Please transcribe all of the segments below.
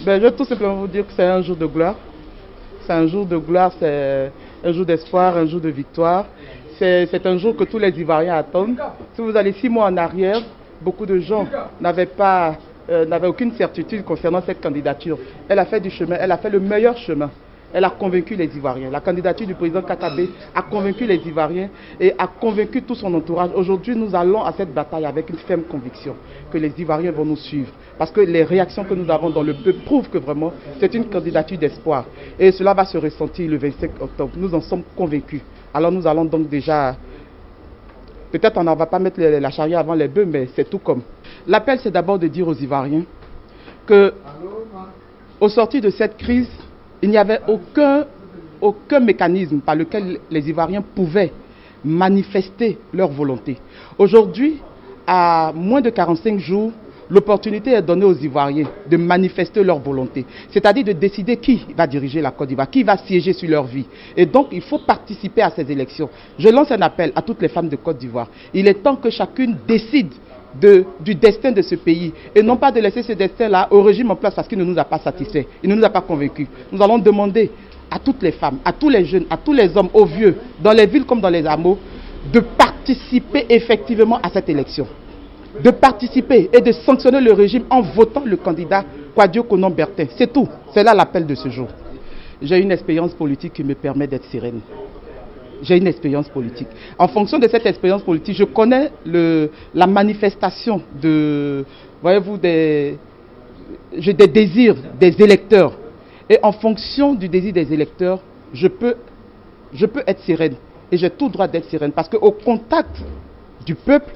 Ben, je vais tout simplement vous dire que c'est un jour de gloire. C'est un jour de gloire, c'est un jour d'espoir, un jour de victoire. C'est un jour que tous les Ivoiriens attendent. Si vous allez 6 mois en arrière, beaucoup de gens n'avaient aucune certitude concernant cette candidature. Elle a fait du chemin, elle a fait le meilleur chemin. Elle a convaincu les Ivoiriens. La candidature du président Katabé a convaincu les Ivoiriens et a convaincu tout son entourage. Aujourd'hui, nous allons à cette bataille avec une ferme conviction que les Ivoiriens vont nous suivre. Parce que les réactions que nous avons dans le peuple prouvent que vraiment c'est une candidature d'espoir. Et cela va se ressentir le 25 octobre. Nous en sommes convaincus. Alors nous allons donc déjà... Peut-être on ne va pas mettre la charrue avant les bœufs, mais c'est tout comme. L'appel, c'est d'abord de dire aux Ivoiriens que, au sortir de cette crise, il n'y avait aucun mécanisme par lequel les Ivoiriens pouvaient manifester leur volonté. Aujourd'hui, à moins de 45 jours, l'opportunité est donnée aux Ivoiriens de manifester leur volonté, c'est-à-dire de décider qui va diriger la Côte d'Ivoire, qui va siéger sur leur vie. Et donc, il faut participer à ces élections. Je lance un appel à toutes les femmes de Côte d'Ivoire. Il est temps que chacune décide du destin de ce pays et non pas de laisser ce destin-là au régime en place parce qu'il ne nous a pas satisfaits, il ne nous a pas convaincus. Nous allons demander à toutes les femmes, à tous les jeunes, à tous les hommes, aux vieux, dans les villes comme dans les hameaux, de participer effectivement à cette élection. De participer et de sanctionner le régime en votant le candidat Kouadio Konon Bertin. C'est tout. C'est là l'appel de ce jour. J'ai une expérience politique qui me permet d'être sereine. J'ai une expérience politique. En fonction de cette expérience politique, je connais la manifestation voyez-vous, des désirs des électeurs. Et en fonction du désir des électeurs, je peux être sereine. Et j'ai tout droit d'être sereine. Parce qu'au contact du peuple,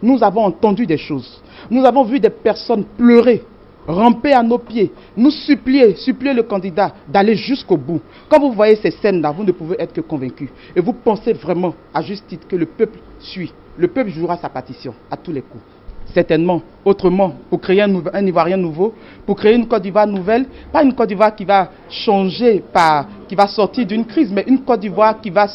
nous avons entendu des choses. Nous avons vu des personnes pleurer, ramper à nos pieds, nous supplier le candidat d'aller jusqu'au bout. Quand vous voyez ces scènes-là, vous ne pouvez être que convaincus. Et vous pensez vraiment, à juste titre, que le peuple suit. Le peuple jouera sa partition à tous les coups. Certainement, autrement, pour créer un Ivoirien nouveau, pour créer une Côte d'Ivoire nouvelle, pas une Côte d'Ivoire qui va changer, qui va sortir d'une crise, mais une Côte d'Ivoire qui va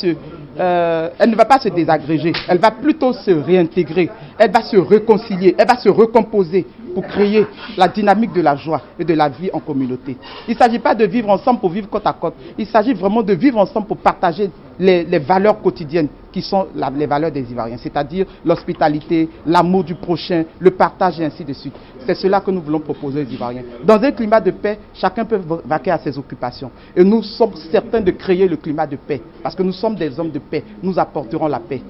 elle ne va pas se désagréger, elle va plutôt se réintégrer, elle va se réconcilier, elle va se recomposer pour créer la dynamique de la joie et de la vie en communauté. Il ne s'agit pas de vivre ensemble pour vivre côte à côte, il s'agit vraiment de vivre ensemble pour partager les valeurs quotidiennes qui sont les valeurs des Ivoiriens, c'est-à-dire l'hospitalité, l'amour du prochain, le partage et ainsi de suite. C'est cela que nous voulons proposer aux Ivoiriens. Dans un climat de paix, chacun peut vaquer à ses occupations. Et nous sommes certains de créer le climat de paix, parce que nous sommes des hommes de paix, nous apporterons la paix.